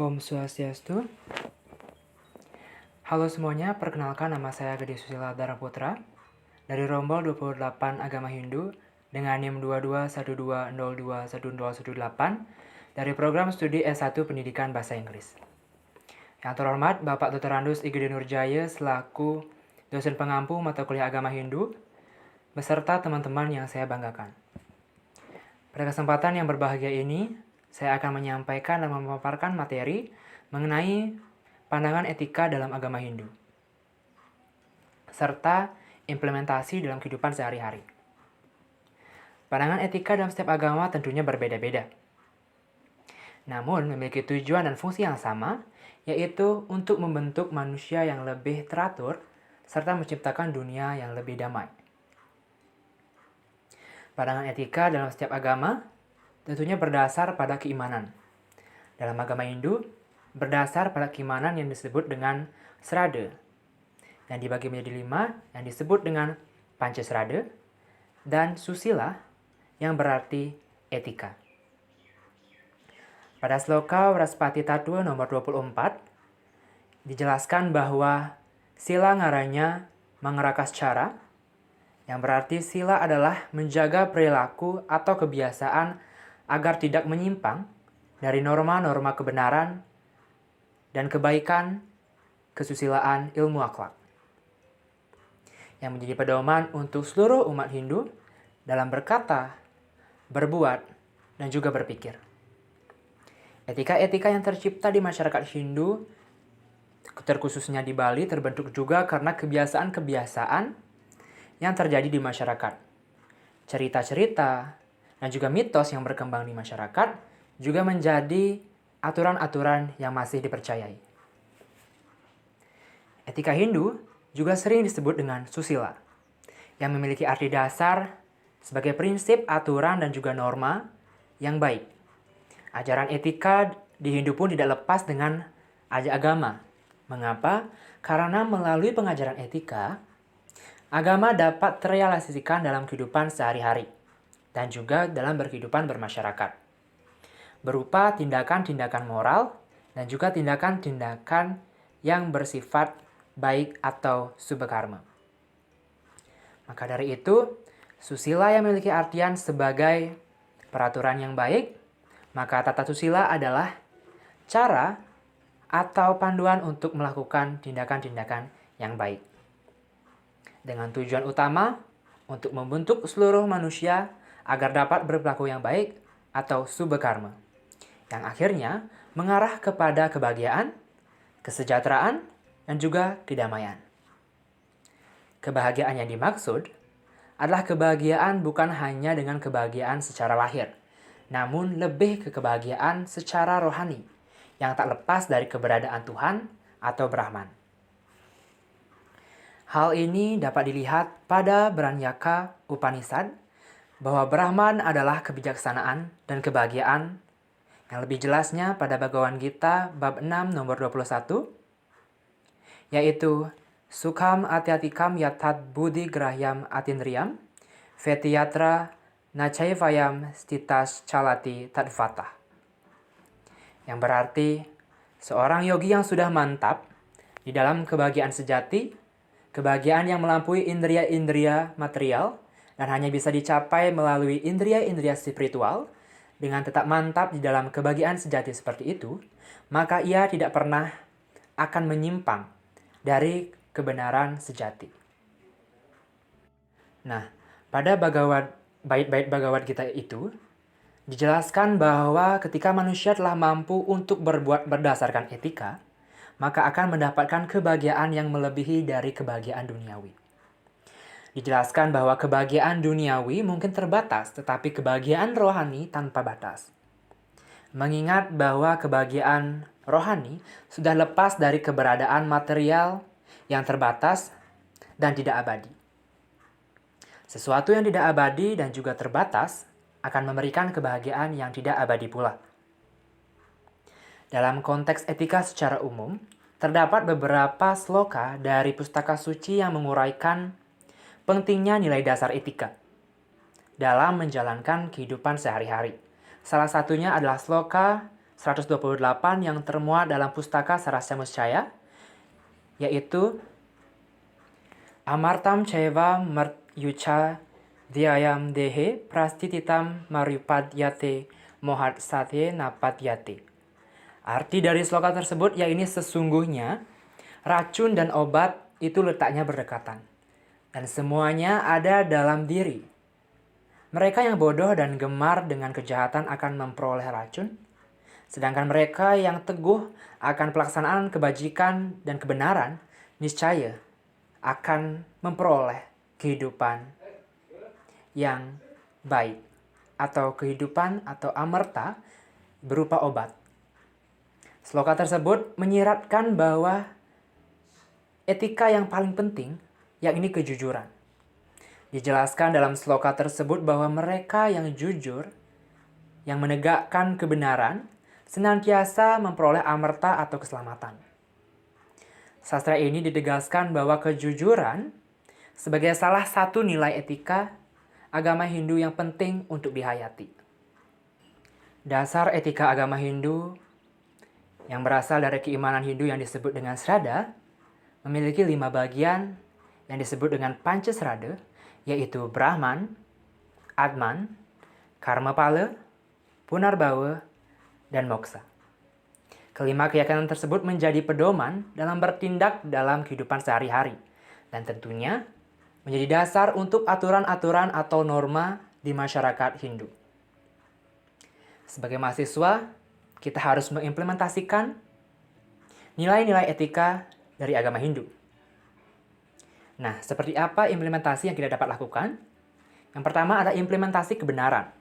Om Swastiastu. Halo semuanya, perkenalkan nama saya Gede Susila Daraputra dari Rombol 28 Agama Hindu dengan NIM 2212021018 dari program studi S1 Pendidikan Bahasa Inggris. Yang terhormat Bapak Dr. Randus Igede Nurjaya selaku dosen pengampu mata kuliah Agama Hindu beserta teman-teman yang saya banggakan. Pada kesempatan yang berbahagia ini, saya akan menyampaikan dan memaparkan materi mengenai pandangan etika dalam agama Hindu, serta implementasi dalam kehidupan sehari-hari. Pandangan etika dalam setiap agama tentunya berbeda-beda, namun memiliki tujuan dan fungsi yang sama, yaitu untuk membentuk manusia yang lebih teratur, serta menciptakan dunia yang lebih damai. Pandangan etika dalam setiap agama tentunya berdasar pada keimanan. Dalam agama Hindu, berdasar pada keimanan yang disebut dengan Srada, yang dibagi menjadi 5, yang disebut dengan Pancasrada, dan Susila, yang berarti etika. Pada sloka Wraspati Tattwa nomor 24, dijelaskan bahwa sila ngaranya mangerakas cara, yang berarti sila adalah menjaga perilaku atau kebiasaan agar tidak menyimpang dari norma-norma kebenaran dan kebaikan kesusilaan ilmu akhlak, yang menjadi pedoman untuk seluruh umat Hindu dalam berkata, berbuat, dan juga berpikir. Etika-etika yang tercipta di masyarakat Hindu, terkhususnya di Bali, terbentuk juga karena kebiasaan-kebiasaan yang terjadi di masyarakat. Cerita-cerita dan juga mitos yang berkembang di masyarakat juga menjadi aturan-aturan yang masih dipercayai. Etika Hindu juga sering disebut dengan susila, yang memiliki arti dasar sebagai prinsip, aturan, dan juga norma yang baik. Ajaran etika di Hindu pun tidak lepas dengan agama. Mengapa? Karena melalui pengajaran etika, agama dapat terrealisasikan dalam kehidupan sehari-hari dan juga dalam berkehidupan bermasyarakat, berupa tindakan-tindakan moral dan juga tindakan-tindakan yang bersifat baik atau subkarma. Maka dari itu, susila yang memiliki artian sebagai peraturan yang baik, maka tata susila adalah cara atau panduan untuk melakukan tindakan-tindakan yang baik, dengan tujuan utama untuk membentuk seluruh manusia agar dapat berperilaku yang baik atau subkarma, yang akhirnya mengarah kepada kebahagiaan, kesejahteraan, dan juga kedamaian. Kebahagiaan yang dimaksud adalah kebahagiaan bukan hanya dengan kebahagiaan secara lahir, namun lebih ke kebahagiaan secara rohani, yang tak lepas dari keberadaan Tuhan atau Brahman. Hal ini dapat dilihat pada Brahmanyaka Upanishad, bahwa Brahman adalah kebijaksanaan dan kebahagiaan, yang lebih jelasnya pada Bhagavad Gita bab 6 nomor 21, yaitu Sukham atyatikam yatat buddhi grahyam atindriyam, vetiyatra nacaivayam stitas calati tadvata. Yang berarti, seorang yogi yang sudah mantap di dalam kebahagiaan sejati, kebahagiaan yang melampaui indria-indria material, dan hanya bisa dicapai melalui indria-indria spiritual, dengan tetap mantap di dalam kebahagiaan sejati seperti itu, maka ia tidak pernah akan menyimpang dari kebenaran sejati. Nah, pada bait-bait Bhagavad Gita itu, dijelaskan bahwa ketika manusia telah mampu untuk berbuat berdasarkan etika, maka akan mendapatkan kebahagiaan yang melebihi dari kebahagiaan duniawi. Dijelaskan bahwa kebahagiaan duniawi mungkin terbatas, tetapi kebahagiaan rohani tanpa batas. Mengingat bahwa kebahagiaan rohani sudah lepas dari keberadaan material yang terbatas dan tidak abadi. Sesuatu yang tidak abadi dan juga terbatas akan memberikan kebahagiaan yang tidak abadi pula. Dalam konteks etika secara umum, terdapat beberapa sloka dari pustaka suci yang menguraikan pentingnya nilai dasar etika dalam menjalankan kehidupan sehari-hari. Salah satunya adalah sloka 128 yang termuat dalam pustaka Sarasya Muscaya, yaitu Amartam Chaiva Martyucha Dhyayam Dehe Prastititam Maryupadyate Mohat Satye Napadyate. Arti dari sloka tersebut yakni sesungguhnya racun dan obat itu letaknya berdekatan, dan semuanya ada dalam diri. Mereka yang bodoh dan gemar dengan kejahatan akan memperoleh racun, sedangkan mereka yang teguh akan pelaksanaan kebajikan dan kebenaran niscaya akan memperoleh kehidupan yang baik, atau kehidupan atau amerta berupa obat. Sloka tersebut menyiratkan bahwa etika yang paling penting yakni kejujuran. Dijelaskan dalam sloka tersebut bahwa mereka yang jujur, yang menegakkan kebenaran, senantiasa memperoleh amerta atau keselamatan. Sastra ini ditegaskan bahwa kejujuran sebagai salah satu nilai etika agama Hindu yang penting untuk dihayati. Dasar etika agama Hindu yang berasal dari keimanan Hindu yang disebut dengan Sraddha memiliki 5 bagian yang disebut dengan Pancasraddha, yaitu Brahman, Atman, Karmapala, Punarbawa, dan Moksa. Kelima keyakinan tersebut menjadi pedoman dalam bertindak dalam kehidupan sehari-hari, dan tentunya menjadi dasar untuk aturan-aturan atau norma di masyarakat Hindu. Sebagai mahasiswa, kita harus mengimplementasikan nilai-nilai etika dari agama Hindu. Nah, seperti apa implementasi yang kita dapat lakukan? Yang pertama adalah implementasi kebenaran.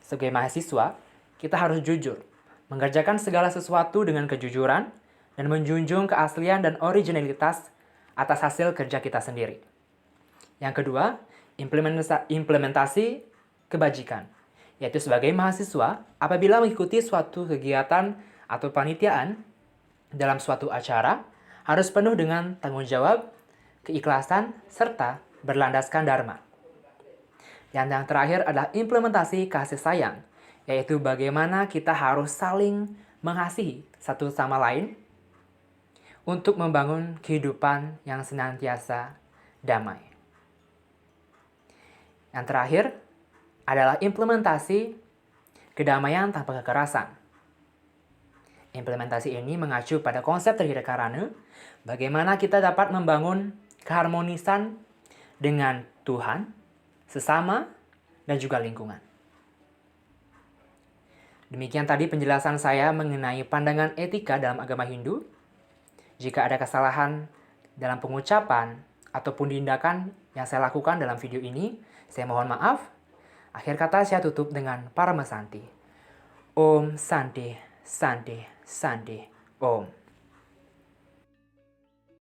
Sebagai mahasiswa, kita harus jujur, mengerjakan segala sesuatu dengan kejujuran, dan menjunjung keaslian dan originalitas atas hasil kerja kita sendiri. Yang kedua, implementasi kebajikan, yaitu sebagai mahasiswa, apabila mengikuti suatu kegiatan atau panitiaan dalam suatu acara, harus penuh dengan tanggung jawab, keikhlasan, serta berlandaskan dharma. Yang terakhir adalah implementasi kasih sayang, yaitu bagaimana kita harus saling mengasihi satu sama lain untuk membangun kehidupan yang senantiasa damai. Yang terakhir adalah implementasi kedamaian tanpa kekerasan. Implementasi ini mengacu pada konsep Trihidakarana, bagaimana kita dapat membangun keharmonisan dengan Tuhan, sesama, dan juga lingkungan. Demikian tadi penjelasan saya mengenai pandangan etika dalam agama Hindu. Jika ada kesalahan dalam pengucapan ataupun tindakan yang saya lakukan dalam video ini, saya mohon maaf. Akhir kata saya tutup dengan Paramasanti. Om Santi, Santi, Santi, Om.